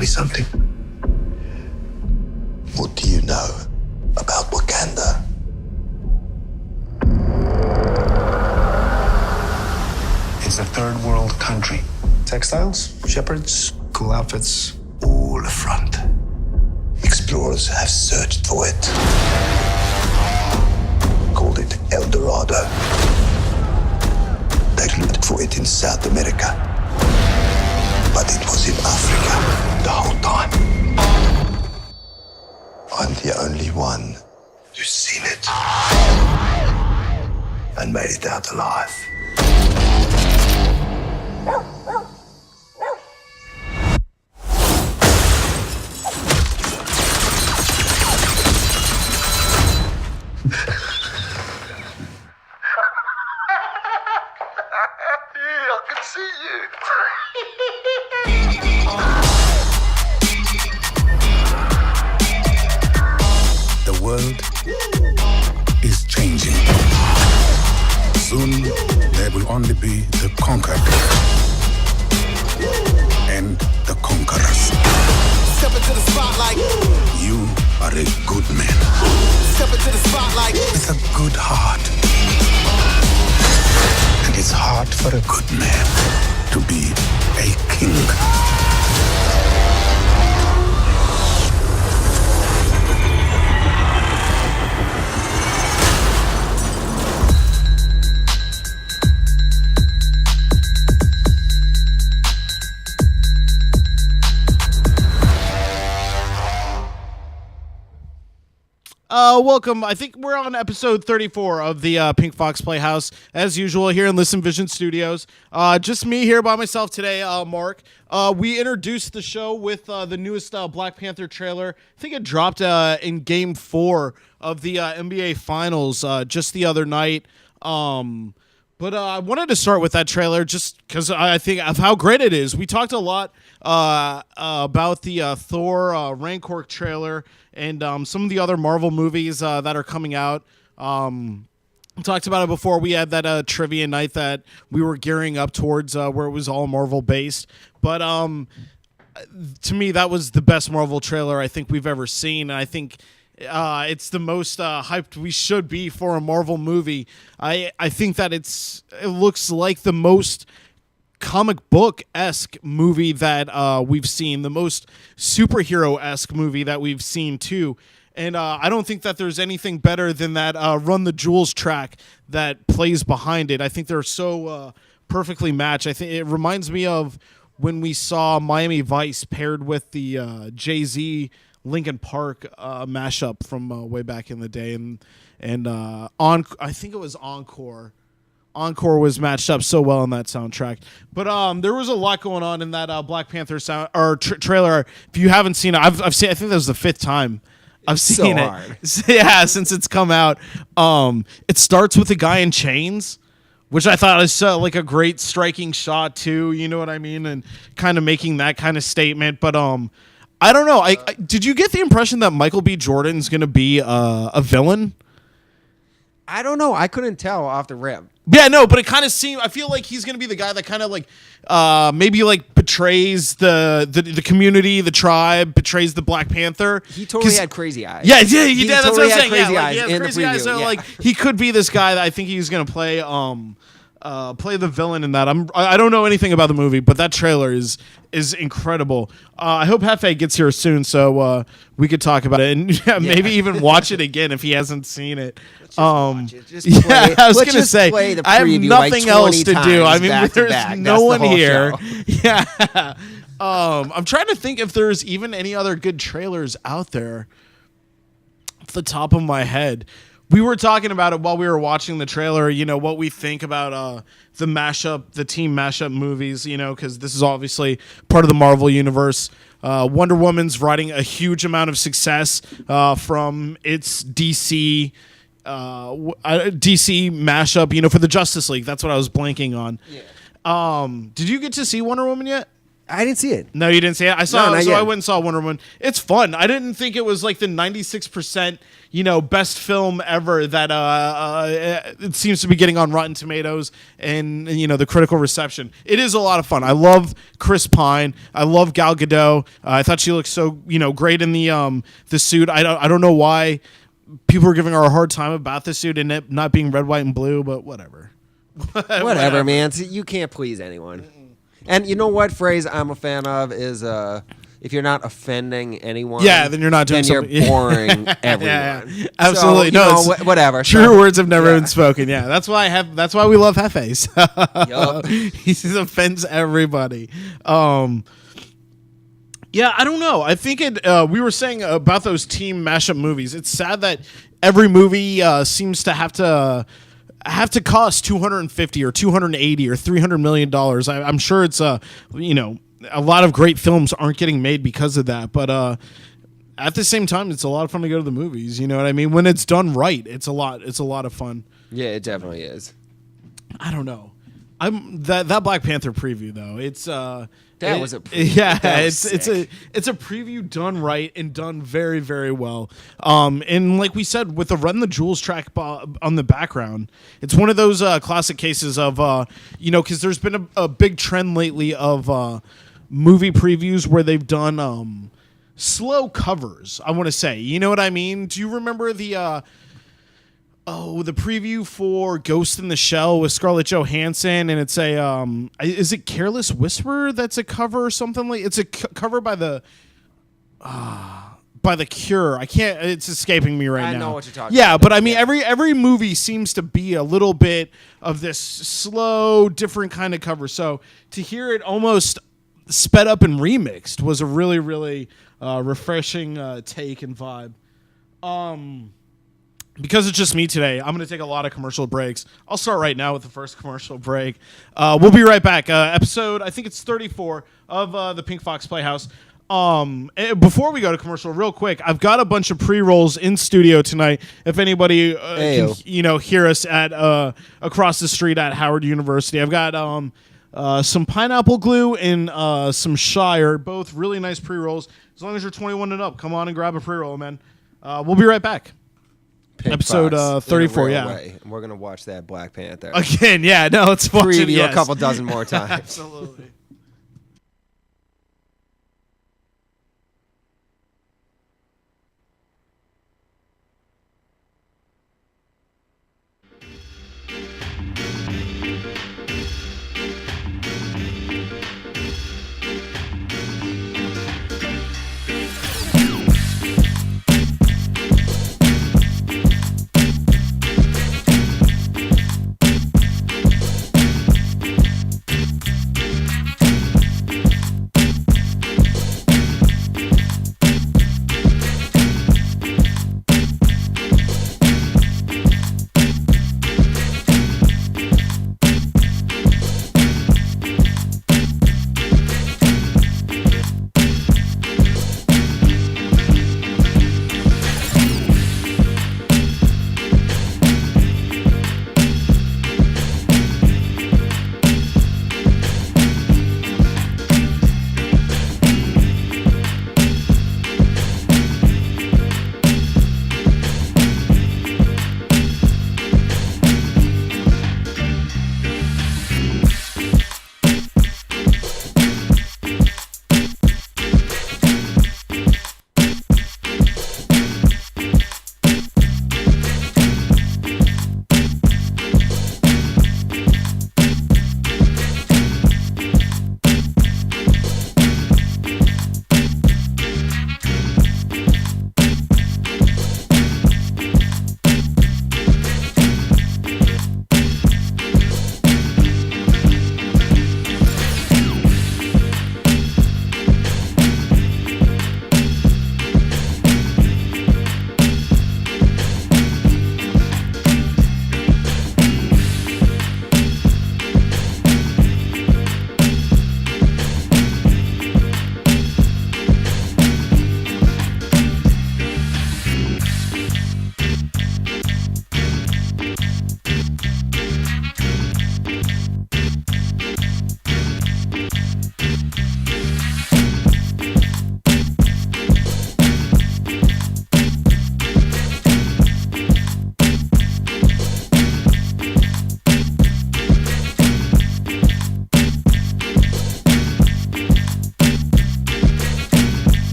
me something? What do you know about Wakanda? It's a third world country. Textiles, shepherds, cool outfits. All a front. Explorers have searched for it. Called it El Dorado. They looked for it in South America. But it was in Africa the whole time. I'm the only one who's seen it. And made it out alive. I can see you. The world is changing. Soon there will only be the conquered and the conquerors. Step into the spotlight. You are a good man Step into the spotlight. with a good heart. And it's hard for a good man to be a king. Welcome. I think we're on episode 34 of the Pink Fox Playhouse, as usual, here in Listen Vision Studios. Just me here by myself today, Mark. We introduced the show with the newest Black Panther trailer. I think it dropped in Game 4 of the NBA Finals just the other night. But I wanted to start with that trailer just because I think of how great it is. We talked a lot about the Thor Ragnarok trailer and some of the other Marvel movies that are coming out. We talked about it before. We had that trivia night that we were gearing up towards where it was all Marvel based. But to me, that was the best Marvel trailer I think we've ever seen. And I think it's the most hyped we should be for a Marvel movie. I think that it looks like the most comic book-esque movie that we've seen, the most superhero-esque movie that we've seen too. And I don't think that there's anything better than that Run the Jewels track that plays behind it. I think they're so perfectly matched. I think it reminds me of when we saw Miami Vice paired with the Jay-Z Linkin Park mashup from way back in the day, and I think it was Encore. Encore was matched up so well in that soundtrack. But there was a lot going on in that Black Panther trailer. If you haven't seen it, I've seen. I think that was the 5th time I've seen it. Hard. Yeah, since it's come out. It starts with a guy in chains, which I thought was like a great striking shot too. You know what I mean, and kind of making that kind of statement. But I don't know. I did you get the impression that Michael B. Jordan's going to be a villain? I don't know. I couldn't tell off the rip. Yeah, no, but it kind of seemed. I feel like he's going to be the guy that kind of like maybe like betrays the community, the tribe, betrays the Black Panther. He totally had crazy eyes. Yeah, he did. That's totally what I'm saying. Crazy Yeah, eyes like, he has in crazy the preview. eyes. So Yeah. like he could be this guy that I think he's going to play the villain in that. I don't know anything about the movie, but that trailer is incredible. I hope Hefe gets here soon so we could talk about it and maybe even watch it again if he hasn't seen it. Watch it. Just Yeah, play, I was let's gonna just say play the I have preview nothing like else to 20 do. I times mean, back to there's back. no That's the one whole here. show. Yeah. I'm trying to think if there's even any other good trailers out there. Off the top of my head, we were talking about it while we were watching the trailer. You know what we think about the team mashup movies. You know, because this is obviously part of the Marvel universe. Wonder Woman's riding a huge amount of success from its DC mashup, you know, for the Justice League. That's what I was blanking on. Yeah. Did you get to see Wonder Woman yet? I didn't see it. No, you didn't see it. I saw No, it, not so yet. I went and saw Wonder Woman. It's fun. I didn't think it was like the 96%, best film ever that it seems to be getting on Rotten Tomatoes and the critical reception. It is a lot of fun. I love Chris Pine. I love Gal Gadot. I thought she looked so great in the suit. I don't know why people are giving her a hard time about the suit and it not being red, white, and blue, but whatever. Whatever, man. See, you can't please anyone. And you know what phrase I'm a fan of is if you're not offending anyone, Yeah, then you're not doing then something- you're boring everyone. Yeah, absolutely. So, No, know, it's- whatever. True So, words have never yeah. been spoken. Yeah, that's why we love Hefes. Yup. He just offends everybody. Yeah, I don't know. I think we were saying about those team mashup movies. It's sad that every movie seems to have to cost $250 or $280 or $300 million. I'm sure it's a lot of great films aren't getting made because of that. But at the same time, it's a lot of fun to go to the movies. You know what I mean? When it's done right, it's a lot of fun. Yeah, it definitely is. I don't know. That Black Panther preview though. It's That was a preview. yeah. That was It's a preview done right and done very, very well. And like we said, with the Run the Jewels track on the background, it's one of those classic cases of because there's been a big trend lately of movie previews where they've done slow covers. I want to say, you know what I mean? Do you remember the preview for Ghost in the Shell with Scarlett Johansson, and it's is it Careless Whisper that's a cover or something like? It's a cover by the Cure. I can't. It's escaping me right now. I know what you're talking Yeah, about. but I mean, every movie seems to be a little bit of this slow, different kind of cover. So to hear it almost sped up and remixed was a really, really refreshing take and vibe. Because it's just me today, I'm going to take a lot of commercial breaks. I'll start right now with the first commercial break. We'll be right back. Episode, I think it's 34 of the Pink Fox Playhouse. Before we go to commercial, real quick, I've got a bunch of pre-rolls in studio tonight. If anybody can, hear us at across the street at Howard University, I've got some pineapple glue and some Shire, both really nice pre-rolls. As long as you're 21 and up, come on and grab a pre-roll, man. We'll be right back. Pink Episode, Fox, 34, in a real yeah. way. And we're gonna watch that Black Panther Again, yeah, no, let's watch it. preview Yes. a couple dozen more times. Absolutely.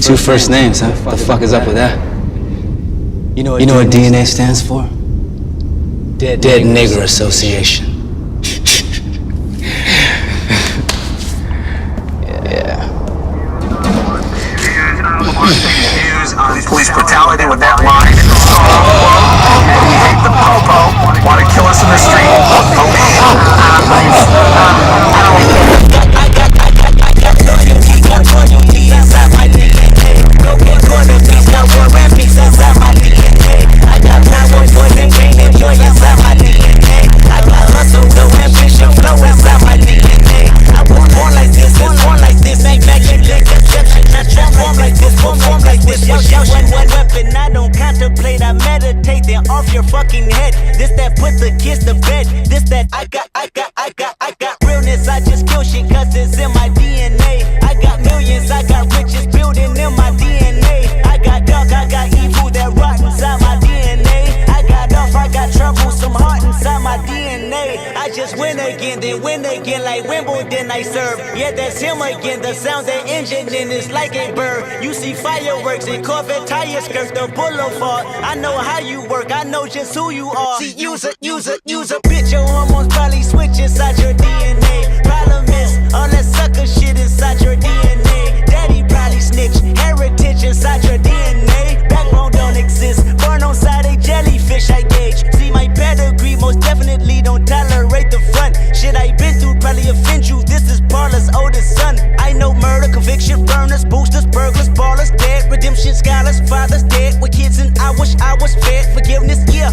Two first names, huh? The fuck is up with that? You know what DNA stands for? Dead Nigger Association. Yeah. Police brutality with that line. We hate the popo. Want to kill us in the street. I don't contemplate, I meditate, then off your fucking head. This that put the kids to bed. This that I got realness. I just kill shit cause it's in my DNA. I got millions, I got riches building in my DNA. I got dark, I got evil that rot inside my DNA. I got off, I got trouble, some heart inside my DNA. I just win again, then win again like Wimbledon I serve. Yeah, that's him again, the sound that engine in is like a bird. You see fireworks and Corvette tires skirt the boulevard. I know how you work, I know just who you are. See, use a bitch, your hormones probably switch inside your DNA. Problem is, all that sucker shit inside your DNA. Daddy probably snitch, heritage inside your DNA. Backbone don't exist, born on side a jellyfish I gauge. See my pedigree, most definitely don't tolerate the front. Shit I been through probably offend you, this is Paula's oldest son. I know murder, conviction, burners, boosters, burglars, ballers, dead, redemption, scholars, fathers dead with kids and I wish I was fed. Forgiveness, yeah.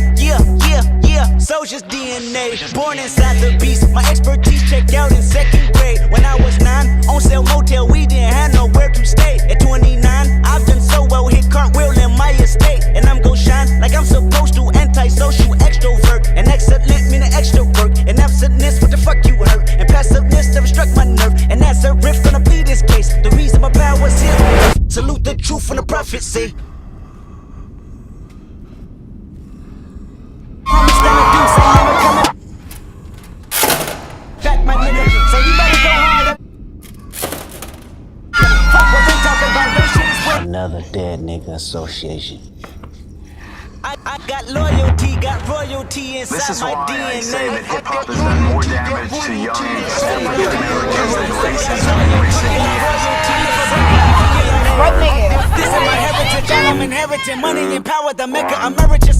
Soldier's DNA, born inside the beast. My expertise checked out in second grade. When I was 9, on sale motel, we didn't have nowhere to stay. At 29, I've done so well, hit cartwheel in my estate. And I'm gon' shine like I'm supposed to, antisocial extrovert. And excellent meaning extra work. And absentness, what the fuck you hurt? And passiveness never struck my nerve. And that's a riff gonna be this case. The reason my power's here. Salute the truth from the prophecy. Promise that I do, say never coming back, my nigga. So you better go harder. Fuck what they talk about, that shit is what. Another Dead Nigger Association. I got loyalty, got royalty inside This is my why DNA. I say that hip hop has done more damage to young African Americans than racism in recent years. This is my heritage, all I'm inheriting. Money and power, the mecca emeritus.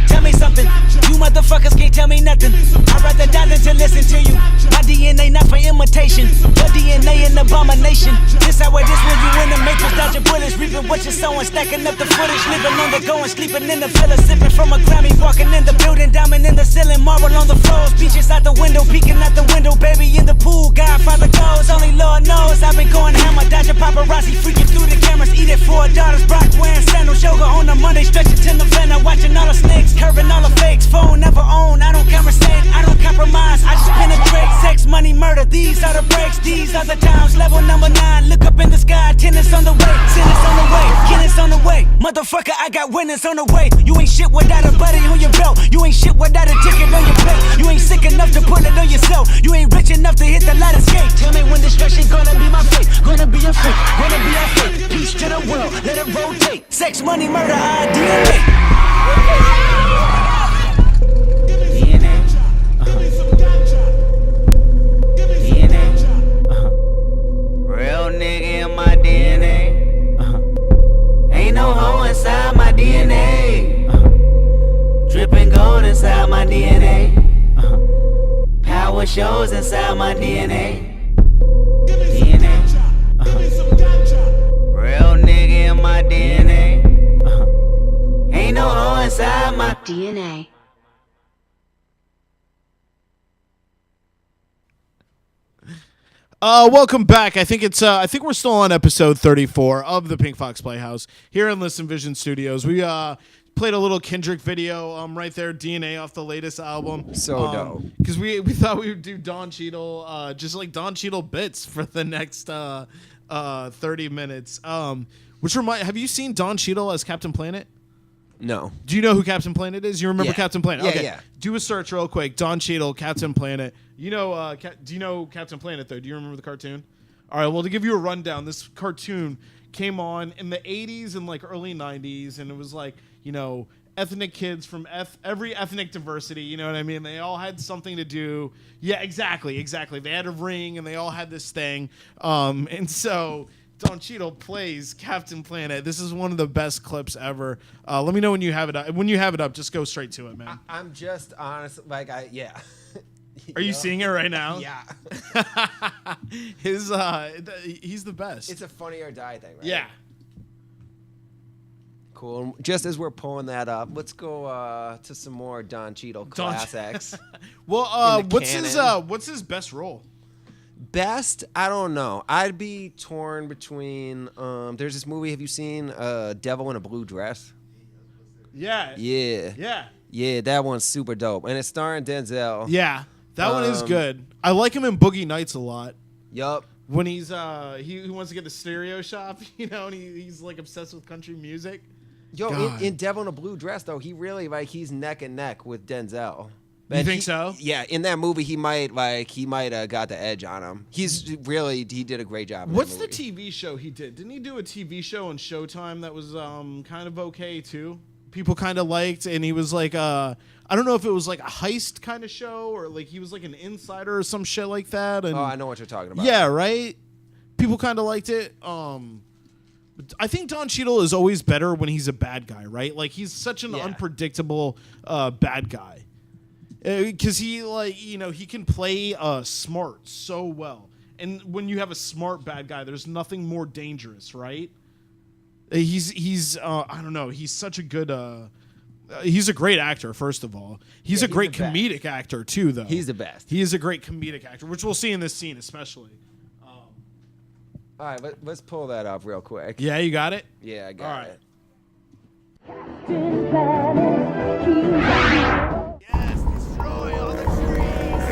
Tell me something, you motherfuckers can't tell me nothing. I'd rather die than to listen to you. My DNA not for imitation, your DNA an abomination. This how it is when you in the matrix, dodging bullets, reaping what you're sowing, stacking up the footage, living on the go and sleeping in the villa, sipping from a Grammy, walking in the building, diamond in the ceiling, marble on the floors, beaches out the window, peeking out the window, baby in the pool, Godfather goes, only Lord knows I've been going hammer, dodging paparazzi, freaking through the cameras, eating 4 daughters, Brock wearing sandals, yoga on a Monday, stretching to November, watching all the snakes, curving all the fakes, phone never own, I don't conversate, I don't compromise, I just penetrate, sex, money, murder, these are the breaks, these are the times, level number 9, look up in the sky, tennis on the way, tennis on the way, tennis on the way, motherfucker, I got winners on the way, you ain't shit without a buddy on your belt, you ain't shit without a ticket on your plate, you ain't sick enough to put it on yourself, you ain't rich enough to hit the ladder skate, tell me when destruction gonna be my fate, gonna be a fate, gonna be a fate, peace to the world, let it rotate, sex, money, murder, our DNA. Real nigga in my DNA. Ain't no hoe inside my DNA. Dripping gold inside my DNA. Power shows inside my DNA. Real nigga in my DNA. Ain't no hoe inside my DNA. Welcome back. I think we're still on episode 34 of the Pink Fox Playhouse here in Listen Vision Studios. We played a little Kendrick video right there, DNA off the latest album. So dope. Because we thought we would do Don Cheadle, just like Don Cheadle bits for the next 30 minutes. Have you seen Don Cheadle as Captain Planet? No. Do you know who Captain Planet is? You remember Yeah. Captain Planet? Yeah, Okay. yeah. Do a search real quick. Don Cheadle, Captain Planet. You know, do you know Captain Planet though? Do you remember the cartoon? All right. Well, to give you a rundown, this cartoon came on in the 80s and like early 90s, and it was like, you know, ethnic kids from every ethnic diversity, you know what I mean? They all had something to do. Yeah, exactly. They had a ring, and they all had this thing. And so Don Cheadle plays Captain Planet. This is one of the best clips ever. Let me know when you have it up. When you have it up, just go straight to it, man. I'm just honest, like yeah. Are you seeing it right now? Yeah. He's the best. It's a funny or die thing, right? Yeah. Cool. Just as we're pulling that up, let's go to some more Don Cheadle classics. Well, what's his best role? Best? I don't know. I'd be torn between. There's this movie. Have you seen Devil in a Blue Dress? Yeah. Yeah. Yeah, that one's super dope, and it's starring Denzel. Yeah, that one is good. I like him in Boogie Nights a lot. Yup. When he's he wants to get the stereo shop, you know, and he's like obsessed with country music. Yo, in Devil in a Blue Dress though, he really he's neck and neck with Denzel. You think so? Yeah, in that movie he might have got the edge on him. He did a great job. What's the TV show he did? Didn't he do a TV show on Showtime that was kind of okay too? People kind of liked, and he was like I don't know if it was like a heist kind of show or like he was like an insider or some shit like that. And I know what you're talking about. Yeah, right. People kind of liked it. I think Don Cheadle is always better when he's a bad guy, right? Like he's such an unpredictable bad guy, because he he can play smart so well, and when you have a smart bad guy, there's nothing more dangerous, right? He's I don't know. He's such a good. He's a great actor. First of all, he's a great comedic actor too, though. He's the best. He is a great comedic actor, which we'll see in this scene especially. All right, let's pull that up real quick. Yeah, you got it? Yeah, I got it. Yes, destroy all the trees.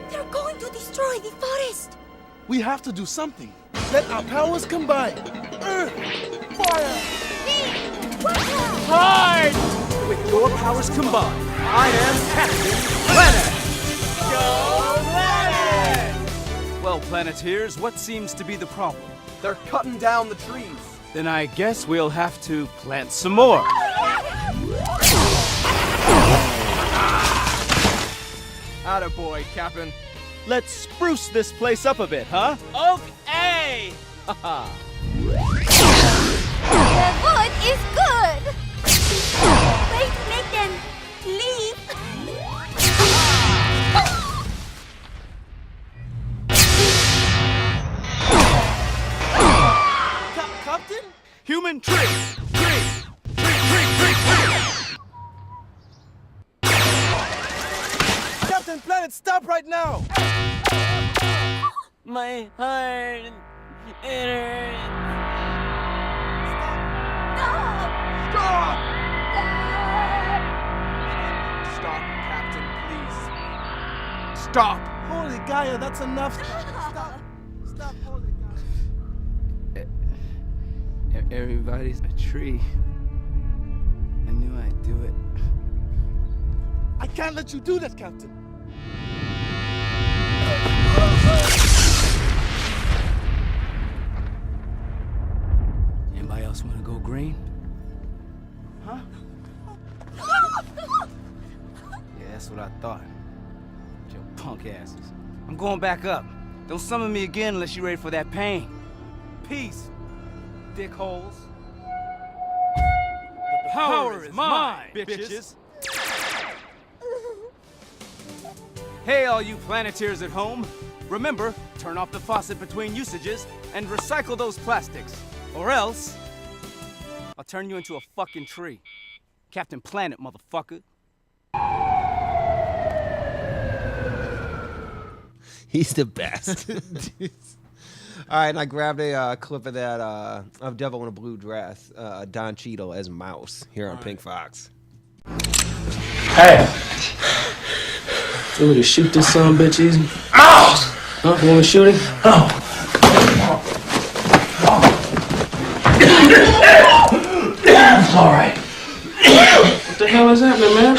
They're going to destroy the forest. We have to do something. Let our powers combine. Earth, fire, hide. With your powers combined, I am Captain Planet. Go Planet! Well, Planeteers, what seems to be the problem? They're cutting down the trees. Then I guess we'll have to plant some more. Attaboy, Captain. Let's spruce this place up a bit, huh? Okay! The wood is good. Wait, make them leave. Captain? Human tree! Captain Planet, stop right now! My heart, it hurts. Stop! Stop, Captain, please. Stop! Holy Gaia, that's enough. Stop. Stop, holy Gaia. Everybody's a tree. I knew I'd do it. I can't let you do that, Captain. Anybody else want to go green? Huh? Yeah, that's what I thought. Your punk asses. I'm going back up. Don't summon me again unless you're ready for that pain. Peace, dickholes. The power is mine, bitches. Hey, all you Planeteers at home. Remember, turn off the faucet between usages and recycle those plastics. Or else, I'll turn you into a fucking tree. Captain Planet, motherfucker. He's the best. All right, and I grabbed a clip of that of Devil in a Blue Dress, Don Cheadle as Mouse here on Pink Fox. Hey! You want me to shoot this son bitch easy? Mouse! Huh? You want me to shoot him? Oh. All right. What the hell is happening, man?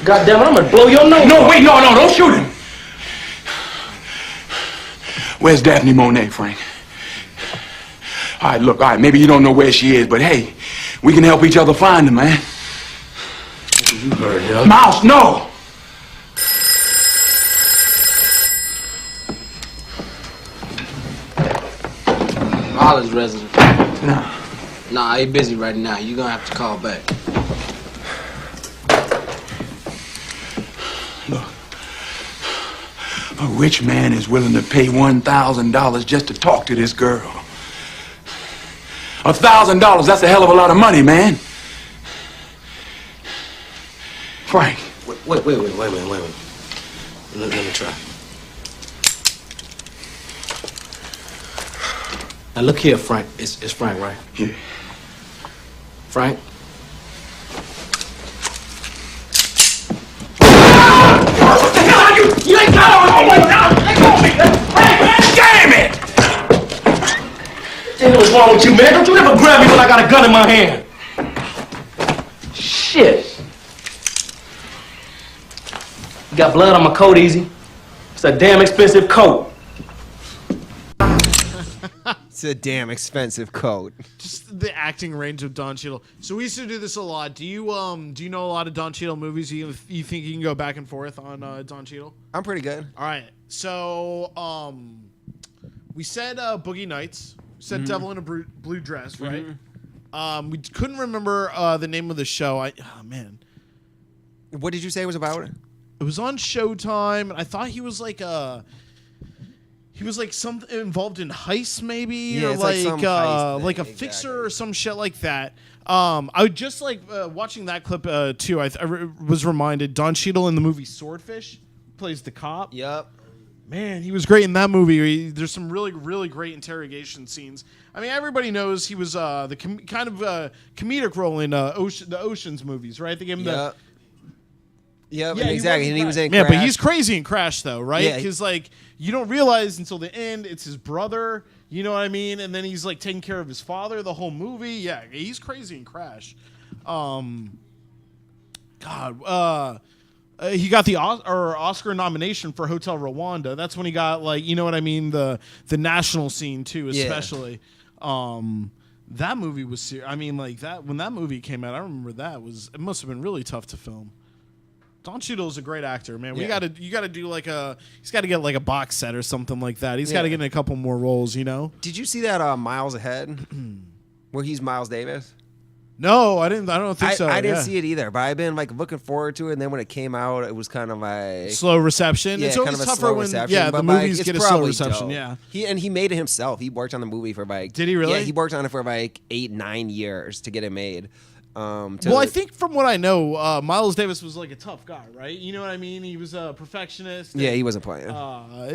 God damn it, I'm gonna blow your nose. No, wait, no, don't shoot him. Where's Daphne Monet, Frank? All right, look, all right, maybe you don't know where she is, but hey, we can help each other find her, man. You heard her. Mouse, no! Hollis resident. No. Nah, he busy right now. You gonna have to call back. Look, a rich man is willing to pay $1,000 just to talk to this girl. $1,000, that's a hell of a lot of money, man. Frank. Wait a minute. Let me try. Now look here, Frank. It's Frank, right? Yeah. Frank? What the hell are you? You ain't got on my now! Let go of me! Hey, man, damn it! What the hell is wrong with you, man? Don't you ever grab me when I got a gun in my hand. Shit. You got blood on my coat, Easy. It's a damn expensive coat. It's a damn expensive coat. Just the acting range of Don Cheadle. So we used to do this a lot. Do you know a lot of Don Cheadle movies? You think you can go back and forth on Don Cheadle? I'm pretty good. All right. So we said Boogie Nights. We said Devil in a Blue Dress, right? We couldn't remember the name of the show. Oh man. What did you say it was about? It was on Showtime, and I thought he was like something involved in heist, maybe, Yeah, or it's like some heist thing, like a fixer or some shit like that. I was just like watching that clip too. I was reminded Don Cheadle in the movie Swordfish plays the cop. Yep. Man, he was great in that movie. There's some really, really great interrogation scenes. I mean, everybody knows he was the comedic role in the Ocean's movies, right? They gave him the. Yep, Yeah, exactly. And he was in Yeah, Crash. but he's crazy in Crash, though, right? Yeah. Because like you don't realize until the end it's his brother. You know what I mean? And then he's like taking care of his father the whole movie. Yeah, he's crazy in Crash. He got the Oscar nomination for Hotel Rwanda. That's when he got like, you know what I mean, the national scene too, especially. That movie was I mean, like that when that movie came out, I remember it must have been really tough to film. Don Cheadle is a great actor, man. You got to do he's got to get like a box set or something like that. He's got to get in a couple more roles, you know. Did you see that Miles Ahead, where he's Miles Davis? No, I didn't. I don't think so. I didn't see it either, but I've been like looking forward to it. And then when it came out, it was kind of like slow reception. Yeah, it's always kind of a tougher slow when reception, the movies get a slow reception. Dope. Yeah, he made it himself. He worked on the movie for like. Did he really? Yeah, he worked on it for like 8-9 years to get it made. Well, I think from what I know, Miles Davis was like a tough guy, right? You know what I mean? He was a perfectionist. Yeah, he wasn't playing.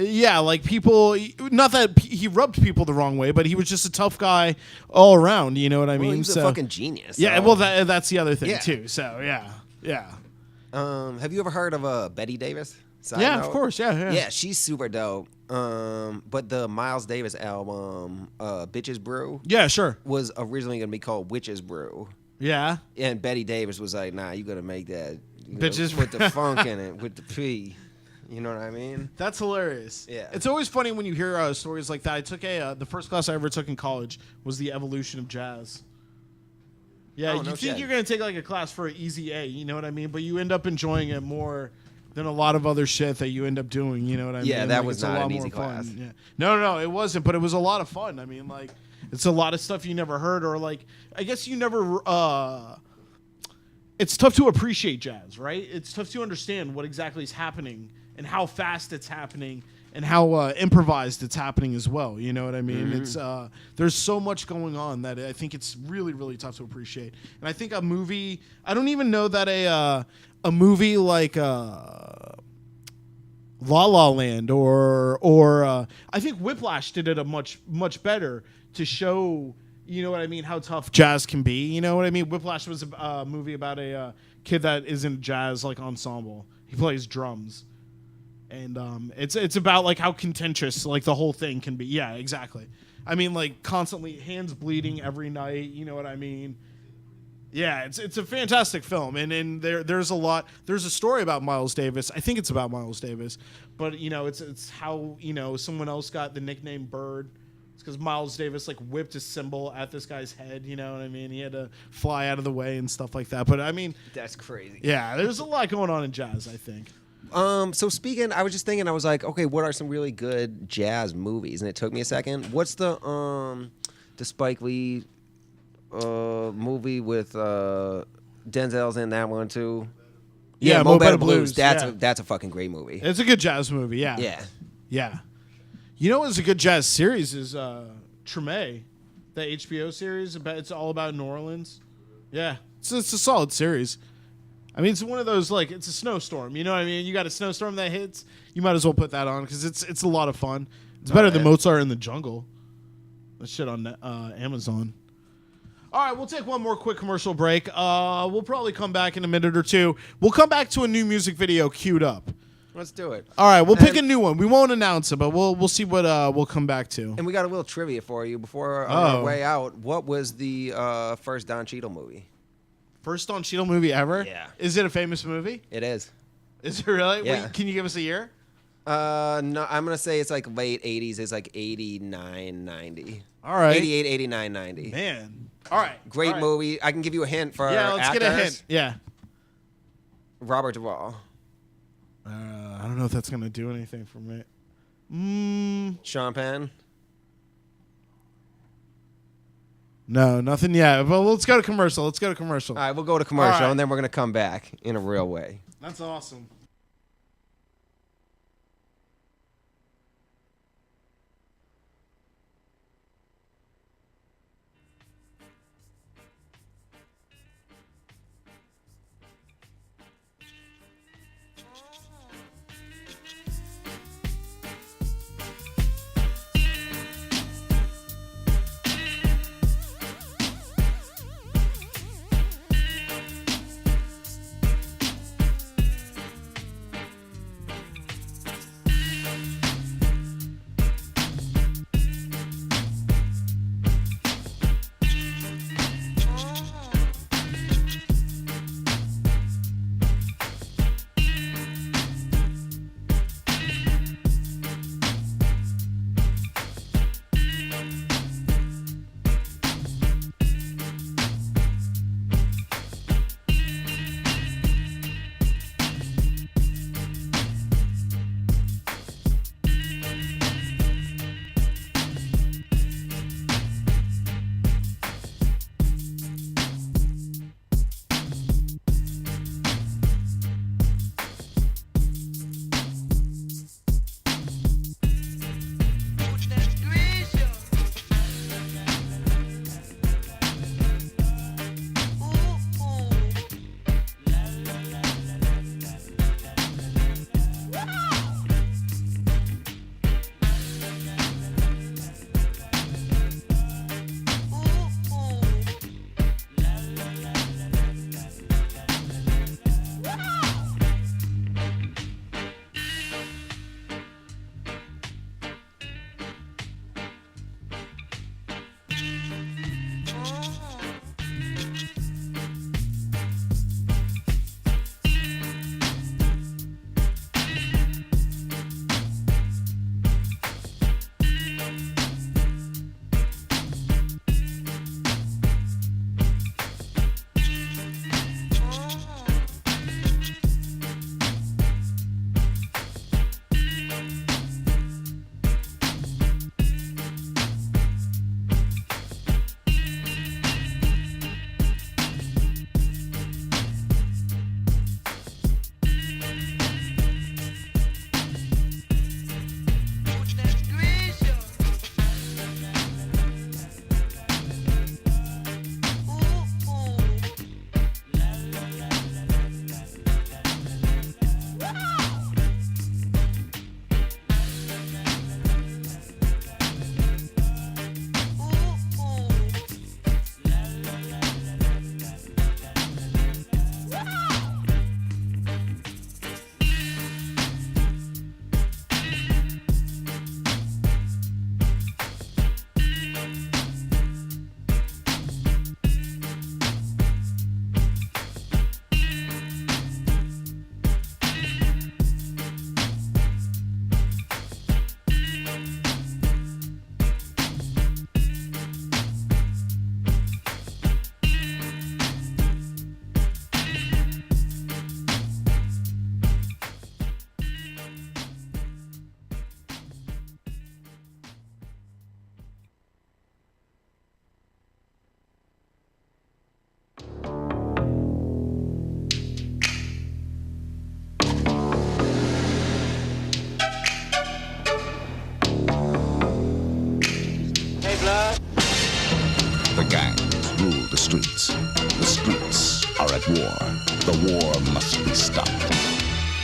Yeah, like people, not that he rubbed people the wrong way, but he was just a tough guy all around. You know what I mean? He was a fucking genius. Yeah, so. well, that's the other thing too. So yeah. Have you ever heard of Betty Davis? Yeah, of course. Yeah. Yeah, she's super dope. But the Miles Davis album, Bitches Brew. Yeah, sure. Was originally gonna be called Witches Brew. Yeah. And Betty Davis was like, nah, you gotta make that Bitches with the funk in it, with the P. You know what I mean? That's hilarious. Yeah. It's always funny when you hear stories like that. I took the first class I ever took in college was the evolution of jazz. Yeah, you think you're going to take like a class for an easy A, you know what I mean? But you end up enjoying it more than a lot of other shit that you end up doing, you know what I mean? Yeah, that like, was it's not a lot an more easy fun. class. Yeah. No, it wasn't, but it was a lot of fun. I mean, like, it's a lot of stuff you never heard or like, I guess you never... it's tough to appreciate jazz, right? It's tough to understand what exactly is happening and how fast it's happening and how improvised it's happening as well. You know what I mean? It's there's so much going on that I think it's really, really tough to appreciate. And I think a movie, I don't even know that a movie like La La Land or I think Whiplash did it a much better to show, you know what I mean, how tough jazz can be. You know what I mean? Whiplash was a movie about a kid that is in jazz like ensemble. He plays drums. And it's about like how contentious like the whole thing can be. Yeah, exactly. I mean, like constantly hands bleeding every night. You know what I mean? Yeah, it's a fantastic film, and there's a story about Miles Davis. I think it's about Miles Davis, but it's how someone else got the nickname Bird. It's because Miles Davis like whipped a cymbal at this guy's head. You know what I mean? He had to fly out of the way and stuff like that. But I mean, that's crazy. Yeah, there's a lot going on in jazz, I think. So speaking, I was just thinking, I was like, okay, what are some really good jazz movies? And it took me a second. What's the Spike Lee movie with Denzel's in that one too? Yeah, Mo Better Blues. That's a fucking great movie. It's a good jazz movie. Yeah. Yeah. You know what's a good jazz series is Treme, the HBO series. It's all about New Orleans. Yeah, it's a solid series. I mean, it's one of those like it's a snowstorm. You know what I mean? You got a snowstorm that hits, you might as well put that on because it's a lot of fun. It's better than Mozart in the Jungle. That shit on Amazon. All right, we'll take one more quick commercial break. We'll probably come back in a minute or two. We'll come back to a new music video queued up. Let's do it. All right, we'll pick a new one. We won't announce it, but we'll see what we'll come back to. And we got a little trivia for you before our way out. What was the first Don Cheadle movie? First Don Cheadle movie ever? Yeah. Is it a famous movie? It is. Is it really? Yeah. Wait, can you give us a year? No, I'm going to say it's like late 80s. It's like 89, 90. All right. 88, 89, 90. Man. All right. Great movie. I can give you a hint for let's actors. get a hint. Yeah. Robert Duvall. I don't know if that's going to do anything for me. Sean Penn. No, nothing yet. Well, let's go to commercial. All right, we'll go to commercial, right. and then we're going to come back in a real way. That's awesome. at war. The war must be stopped.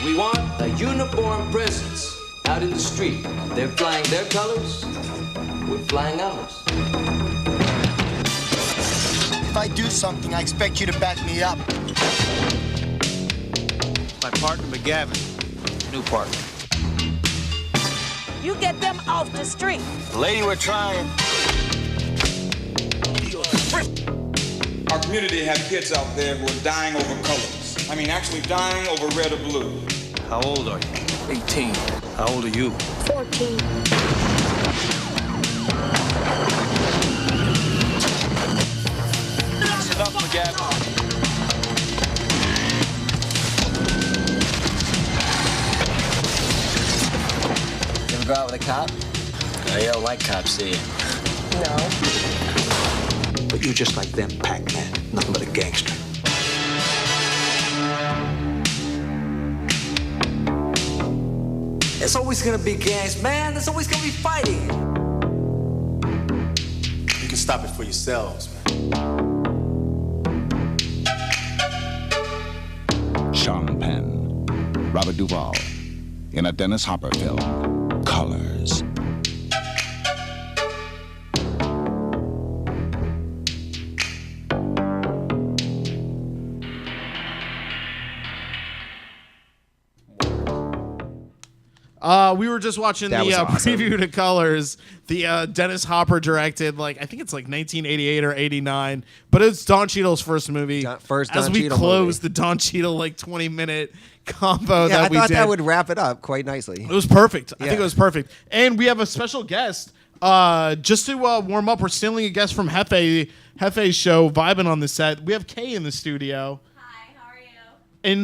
We want a uniformed presence out in the street. They're flying their colors, we're flying ours. If I do something, I expect you to back me up. My partner, McGavin. New partner. You get them off the street. Lady, we're trying. Our community had kids out there who are dying over colors. I mean, actually dying over red or blue. How old are you? 18. How old are you? 14. That's enough, McGavin. You ever go out with a cop? You don't like cops, do you? No. But you're just like them, Pac-Man. Nothing but a gangster. It's always gonna be gangs, man. There's always gonna be fighting. You can stop it for yourselves, man. Sean Penn, Robert Duvall, in a Dennis Hopper film, Colors. We were just watching That the was awesome. preview to Colors, the Dennis Hopper directed, I think it's like 1988 or 89, but it's Don Cheadle's first movie. First As Don we Cheadle close movie. the Don Cheadle 20-minute combo Yeah, that we I thought did. that would wrap it up quite nicely. It was perfect. I Yeah. think it was perfect. And we have a special guest. Just to warm up, we're stealing a guest from Hefe's show, vibing on the set. We have Kay in the studio. Hi, how are you? And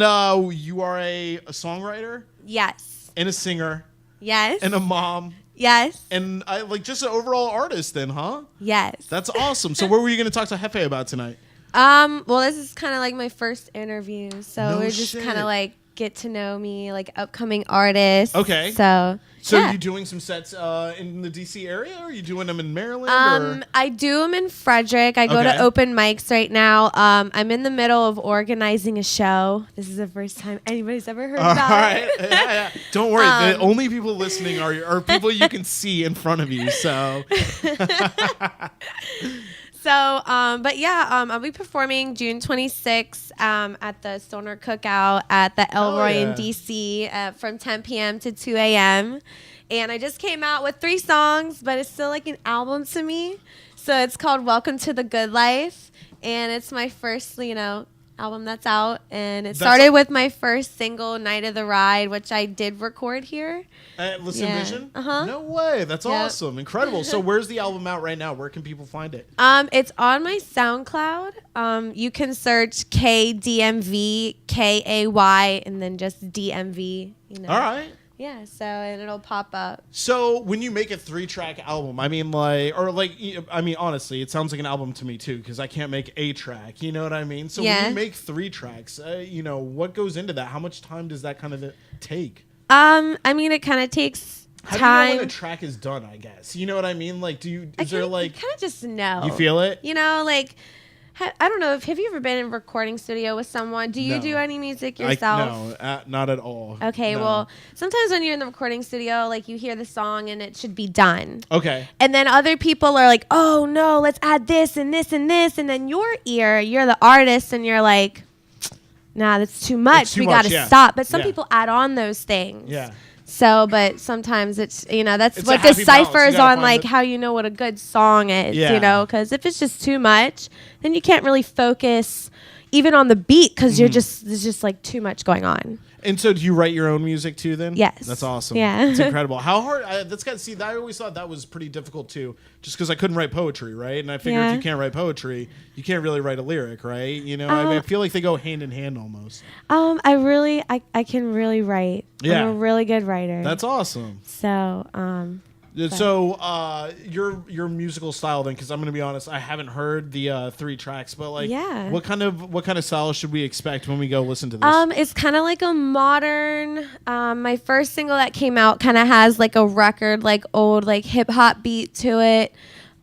you are a songwriter? Yes. And a singer? Yes. And a mom? Yes. And just an overall artist then, huh? Yes. That's awesome. So what were you going to talk to Hefe about tonight? Well, this is kind of like my first interview, so No we're just shit. kind of like get to know me, like upcoming artists. Okay. So are yeah. you doing some sets in the DC area, or are you doing them in Maryland? or? I do them in Frederick. I go Okay. to open mics right now. I'm in the middle of organizing a show. This is the first time anybody's ever heard All about right. it. Yeah. Don't worry. The only people listening are people you can see in front of you. So. So, but yeah, I'll be performing June 26th at the Stoner Cookout at the Elroy in DC from 10 p.m. to 2 a.m. And I just came out with 3 songs, but it's still like an album to me. So it's called Welcome to the Good Life. And it's my first, album that's out. And it started with my first single, Night of the Ride, which I did record here. At Listen Yeah. Vision? Uh-huh. No way. That's Yep. awesome. Incredible. So where's the album out right now? Where can people find it? It's on my SoundCloud. You can search KDMVKAY and then just DMV. All right. Yeah. So and it'll pop up. So when you make a 3-track album, honestly, it sounds like an album to me too, because I can't make a track. You know what I mean? So when Yeah. you make 3 tracks, what goes into that? How much time does that kind of take? It kind of takes How time. do you know when a track is done? I guess you know what I mean. Like, You kind of just know. You feel it? I don't know. Have you ever been in a recording studio with someone? Do you No. do any music yourself? No, not at all. Okay, No. well, sometimes when you're in the recording studio, you hear the song and it should be done. Okay. And then other people are like, oh, no, let's add this and this and this. And then you're the artist, and you're like, nah, that's too much. It's too We much, got to yeah. stop. But some Yeah. people add on those things. Yeah. So, but sometimes it's, that's It's what a happy balance. You deciphers gotta on, find how you know what a good song is, Yeah. because if it's just too much, then you can't really focus even on the beat because Mm-hmm. there's just too much going on. And so, do you write your own music too? Then Yes. That's awesome. Yeah. It's incredible. How hard? I always thought that was pretty difficult too, just because I couldn't write poetry, right? And I figure Yeah. if you can't write poetry, you can't really write a lyric, right? I feel like they go hand in hand almost. I can really write. Yeah. I'm a really good writer. That's awesome. So, So, your musical style then, because I'm gonna be honest, I haven't heard the 3 tracks, but Yeah. what kind of style should we expect when we go listen to this? It's kind of like a modern. My first single that came out kind of has a record, old hip hop beat to it.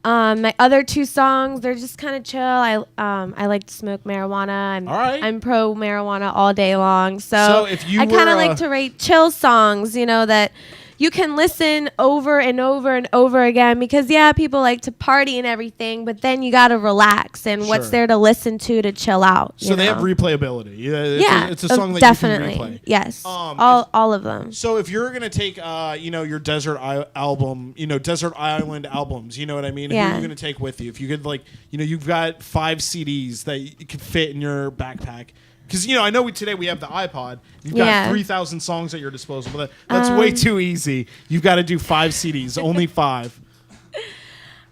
My other 2 songs, they're just kind of chill. I like to smoke marijuana. I'm pro marijuana all day long. So if you I kind were, of like to write chill songs, you know, that you can listen over and over and over again because people like to party and everything, but then you got to relax and what's Sure. there to listen to chill out. So they have know? replayability. It's a song that definitely. you can replay. Yes, all of them. So if you're gonna take, your desert album, desert island albums, you know what I mean? Who are Yeah. you gonna take with you? If you could, you've got 5 CDs that you could fit in your backpack. Because I know today we have the iPod. You've got 3,000 songs at your disposal, but that's way too easy. You've got to do 5 CDs, only 5.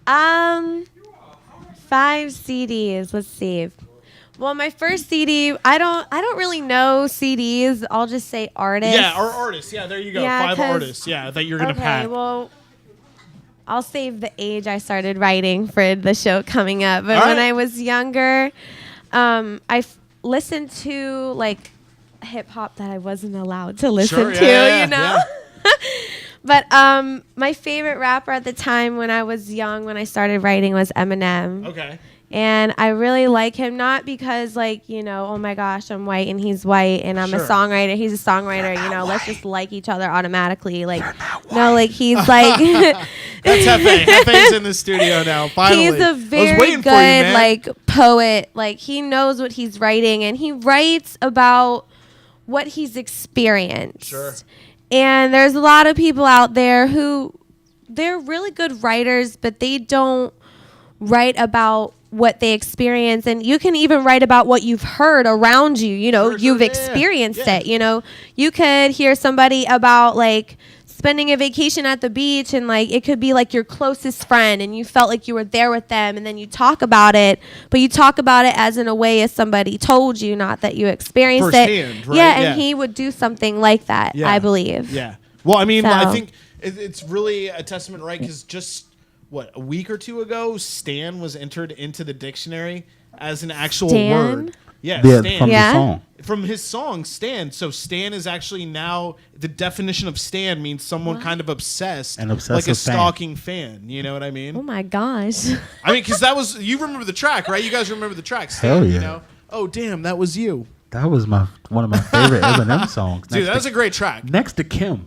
5 CDs. Let's see. Well, my first CD, I don't really know CDs. I'll just say artists. Yeah, or artists. Yeah, there you go. 5 artists. Yeah, that you're gonna pack. Okay, well, I'll save the age I started writing for the show coming up. But when I was younger, listened to like hip hop that I wasn't allowed to listen to, you know? But my favorite rapper at the time when I was young, when I started writing, was Eminem. Okay. And I really like him, not because oh my gosh, I'm white and he's white and I'm a songwriter, he's a songwriter, let's just like each other automatically. Like, no, like he's like That's Hefe. Hefe's in the studio now. Finally. He's a very good poet. Like he knows what he's writing and he writes about what he's experienced. Sure. And there's a lot of people out there who they're really good writers, but they don't write about what they experience. And you can even write about what you've heard around you. You've experienced it. You could hear somebody about like spending a vacation at the beach and like it could be like your closest friend and you felt like you were there with them and then you talk about it, but you talk about it as in a way as somebody told you, not that you experienced firsthand, it. right? Yeah, and he would do something like that, I believe. Yeah. Well, I mean, So. I think it's really a testament, right? Because just a week or 2 ago, Stan was entered into the dictionary as an actual word. Yeah, Stan. From the song. From his song, Stan. So Stan is actually now, the definition of Stan means someone kind of obsessed. An obsessive like a fan. stalking fan. You know what I mean? Oh my gosh. I mean, because you remember the track, right? You guys remember the track, Stan, Hell yeah. You know? Oh, damn, that was you. That was one of my favorite Eminem songs. Dude, that was a great track. Next to Kim.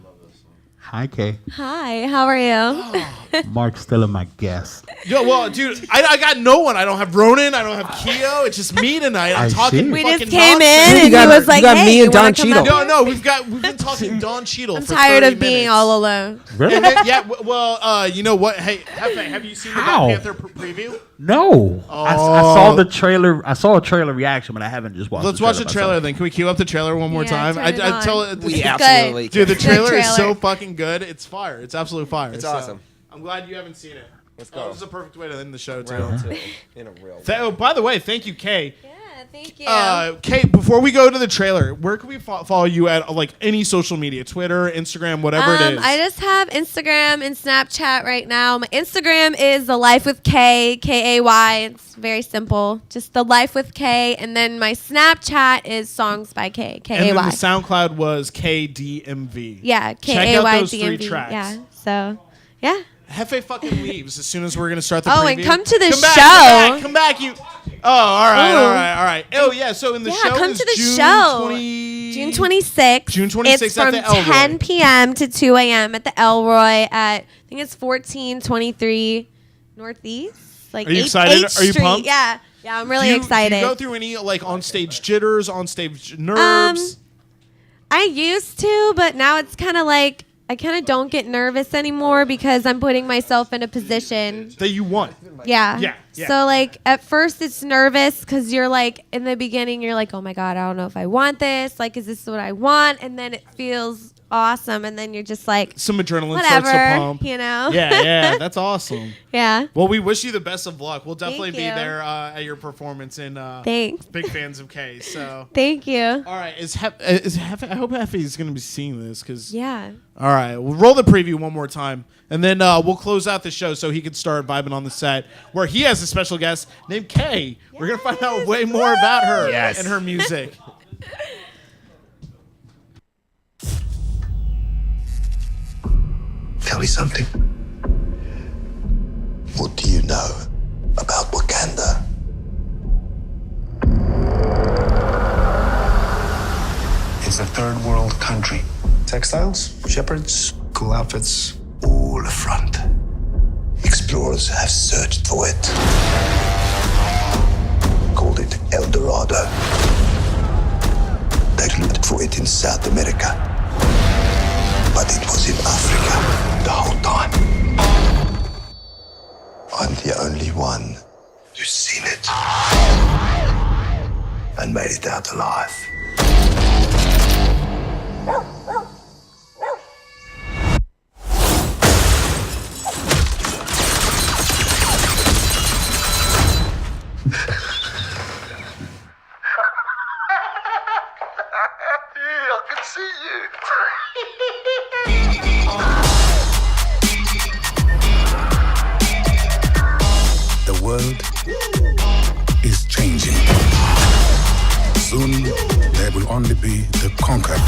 Hi, Kay. Hi, how are you? Mark's still my guest. Yo, well, dude, I got no one. I don't have Ronan. I don't have Keo. It's just me tonight. I'm I talking see. We fucking just came nonsense. in and he was like, got hey, me you and wanna Don come Cheadle. up? No, we've been talking Don Cheadle I'm for tired 30 of being minutes. all alone. Really? And then, well, you know what? Hey, Hefe, have you seen the How? Black Panther preview? No. I saw the trailer. I saw a trailer reaction, but I haven't just watched Let's watch the trailer then. Can we cue up the trailer one more time? turn it I on. tell it. We It's absolutely Dude, the Good trailer is so trailer. fucking good. It's fire. It's absolute fire. It's So, awesome. I'm glad you haven't seen it. Let's go. This is a perfect way to end the show, too. Round 2 in a real. Oh, by the way, thank you, Kay. Yeah, thank you. Kate, before we go to the trailer, where can we follow you at, like, any social media? Twitter, Instagram, whatever it is. I just have Instagram and Snapchat right now. My Instagram is The Life with K, K-A-Y. It's very simple. Just The Life with K. And then my Snapchat is Songs by K, and then K-A-Y. the SoundCloud was KDMV. Yeah, Check out those 3 K-A-Y-D-M-V. tracks. Yeah, so, yeah. Hefe fucking leaves as soon as we're going to start the Oh, preview. and come to the show. show. Come back, you. Oh, all right, Ooh. all right. Oh, yeah, so in the show come is to the June show. 20... June 26th. June 26th It's at from the Elroy. 10 p.m. to 2 a.m. at the Elroy at, I think it's 1423 Northeast. Like Are you 8th excited? Are you Street. pumped? Yeah, I'm really Do excited. you go through any, like, on-stage jitters, on-stage nerves? I used to, but now it's kind of like, I kind of don't get nervous anymore because I'm putting myself in a position that you want. Yeah. Yeah. So like at first it's nervous because you're like in the beginning you're like, oh my God, I don't know if I want this. Like, is this what I want? And then it feels awesome, and then you're just like, Some adrenaline whatever, starts to pump. you know? Yeah, that's awesome. Yeah. Well, we wish you the best of luck. We'll definitely Thank be you. there at your performance. And Thanks. big fans of Kay. So. Thank you. All right, is Hefe, I hope Hefe is going to be seeing this because. Yeah. All right, we'll roll the preview one more time, and then we'll close out the show so he can start vibing on the set, where he has a special guest named Kay. Yes. We're gonna find out way more about her and her music. Tell me something. What do you know about Wakanda? It's a third world country. Textiles, shepherds, cool outfits. All a front. Explorers have searched for it. Called it El Dorado. They looked for it in South America. But it was in Africa the whole time. I'm the only one who's seen it. And made it out alive. I can see you. The world is changing. Soon there will only be the conquered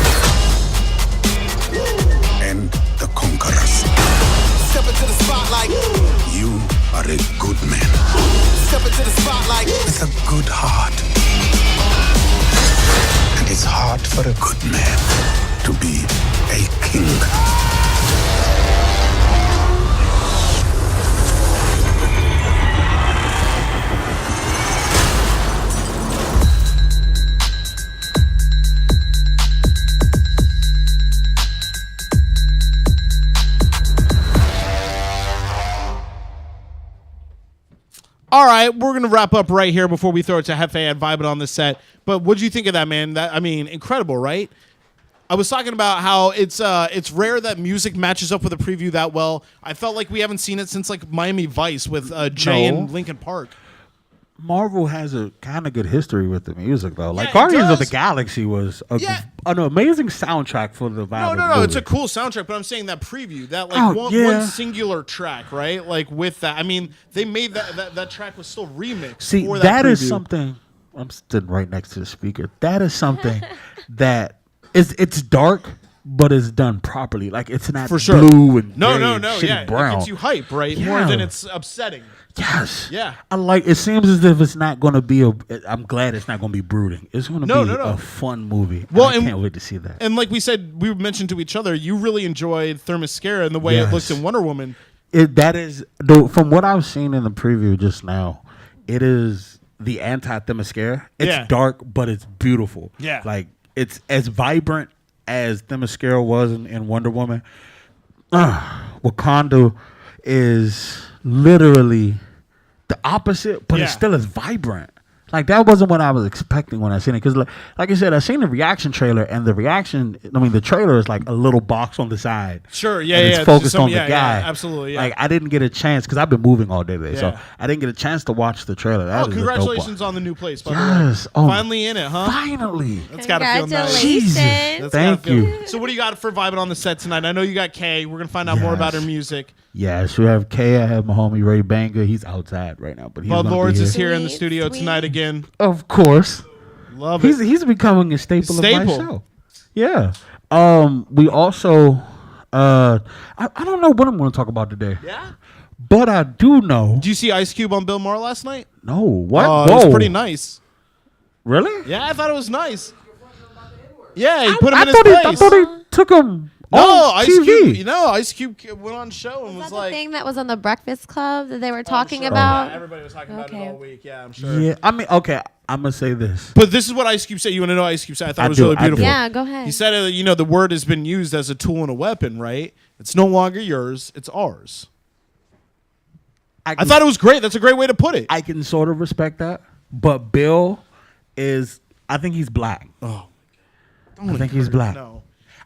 and the conquerors. Step into the spotlight. You are a good man Step into the spotlight. with a good heart. And it's hard for a good man to be a king. All right, we're gonna wrap up right here before we throw it to Hefe and Vibing on the set. But what'd you think of that, man? That, I mean, incredible, right? I was talking about how it's rare that music matches up with a preview that well. I felt like we haven't seen it since like Miami Vice with Jay and Linkin Park. Marvel has a kind of good history with the music, though. Like Yeah, it Guardians of does. the Galaxy was an amazing soundtrack for the vibe. No, it's a cool soundtrack, but I'm saying that preview, that like one singular track, right? Like with that, I mean, they made that track was still remixed. See, for that is preview. something. I'm sitting right next to the speaker. That is something that it's dark, but it's done properly. Like it's not For sure. blue and No, gray no, and no, shitty yeah, brown. it gets you hype, right? More Yeah. than it's upsetting. Yes. Yeah. I like. It seems as if it's not going to be I'm glad it's not going to be brooding. It's going to be a fun movie. Well, I can't wait to see that. And like we said, we mentioned to each other, you really enjoyed Themyscira and the way it looked in Wonder Woman. That is, though, from what I've seen in the preview just now, it is the anti-Themyscira. It's dark, but it's beautiful. Yeah. Like, it's as vibrant as Themyscira was in Wonder Woman. Wakanda is literally the opposite, but it's still as vibrant. Like, that wasn't what I was expecting when I seen it. Because, like I said, I seen the reaction trailer, and the trailer is like a little box on the side. Sure, yeah, and yeah. it's focused on the yeah, guy. Yeah, absolutely, yeah. Like, I didn't get a chance, because I've been moving all day today, so Yeah. I didn't get a chance to watch the trailer. That is a dope congratulations one. on the new place, by Yes. the way. Oh, Finally in it, huh? Finally. That's got to feel nice. Jesus. That's Thank gotta feel- you. So what do you got for Vibing on the set tonight? I know you got Kay. We're going to find out more about her music. Yes, we have Kay. I have my homie Ray Banger. He's outside right now, but he's Bud gonna Lords be is here in the studio tonight again. Of course. Love it. He's becoming a staple of my Staple. show. Yeah. We also I don't know what I'm going to talk about today. Yeah. But I do know. Did you see Ice Cube on Bill Maher last night? No. What? It was pretty nice. Really? Yeah, I thought it was nice. Yeah, he put him in his I place. thought he took him No, on Ice TV. Cube. No, Ice Cube went on show and was The like, thing that was on the Breakfast Club that they were talking sure. about. Yeah, everybody was talking about it all week. Yeah, I'm sure. Yeah, I mean, okay, I'm going to say this. But this is what Ice Cube said. You want to know what Ice Cube said? I thought I it was do, really I do. beautiful. Yeah, go ahead. He said, the word has been used as a tool and a weapon, right? It's no longer yours. It's ours. I thought it was great. That's a great way to put it. I can sort of respect that. But Bill is, I think he's black. Oh. I think he's black. No.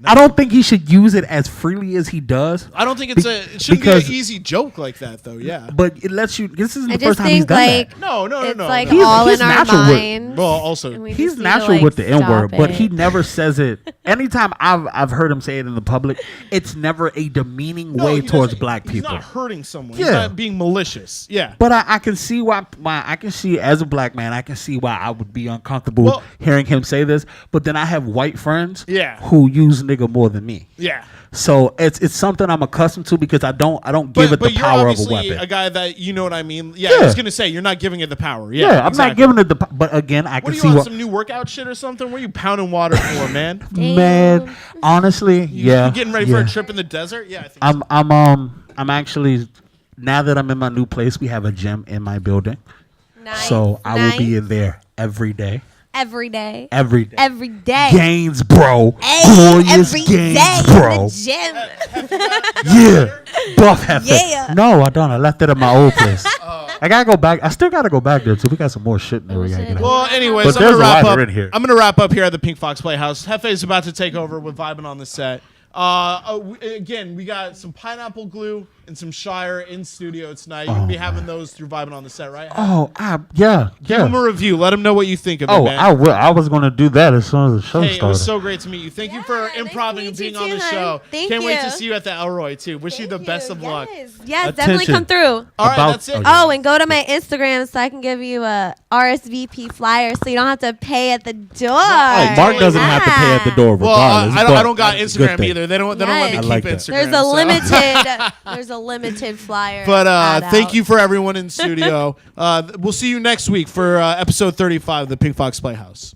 I don't think he should use it as freely as he does. I don't think it shouldn't be an easy joke like that, though. Yeah. But it lets you. This isn't I the first just time he's think, done like, that. No. It's like He's- all he's in our natural with- minds. Well, also, and we He's just need natural to, like, with the N word, stop but it. he never says it. Anytime I've heard him say it in the public, it's never a demeaning way he towards doesn't- black He's people. not hurting someone. Yeah. He's not being malicious. Yeah. But I can see why I can see as a black man, I can see why I would be uncomfortable hearing him say this. But then I have white friends Yeah. who use nigga more than me. Yeah. So it's something I'm accustomed to because I don't give it the power of a you're weapon. obviously a guy that, you know what I mean? Yeah, I was going to say, you're not giving it the power. Yeah, I'm not giving it the power. But again, I what can are you see on, what... some new workout shit or something? What are you pounding water for, man? Man, honestly, yeah. You getting ready for a trip in the desert? Yeah, I think I'm actually, now that I'm in my new place, we have a gym in my building. Nice. So I will be in there every day. Every day. Every day. Every day. Gains, bro. Hey, Glorious every gains, day bro. in the gym. Yeah. Buff Hefe. Yeah. No, I don't. I left it at my old place. I gotta go back. I still gotta go back there too. We got some more shit in there. We gotta get Well, out. anyways, But I'm there's gonna a wrap lighter up. in here. I'm gonna wrap up here at the Pink Fox Playhouse. Hefe's about to take over with vibing on the set. Again, we got some pineapple glue and some Shire in studio tonight. You're gonna be having those through vibing on the set, right? Yeah. Give them a review. Let them know what you think of it, Oh, man. I will. I was gonna do that as soon as the show Hey, it started. was so great to meet you. Thank you for improvising and being on the show. Thank Can't wait to you. see you at the Elroy too. Wish you the best of luck. Yes, definitely come through. All right, that's it. Oh, and go to my Instagram so I can give you a RSVP flyer so you don't have to pay at the door. Mark doesn't have to pay at the door Well, regardless. I don't got that's a good Instagram thing. either. They don't let me keep like that. Instagram. There's a so. there's a limited flyer. But thank you for everyone in studio. We'll see you next week for episode 35 of the Pink Fox Playhouse.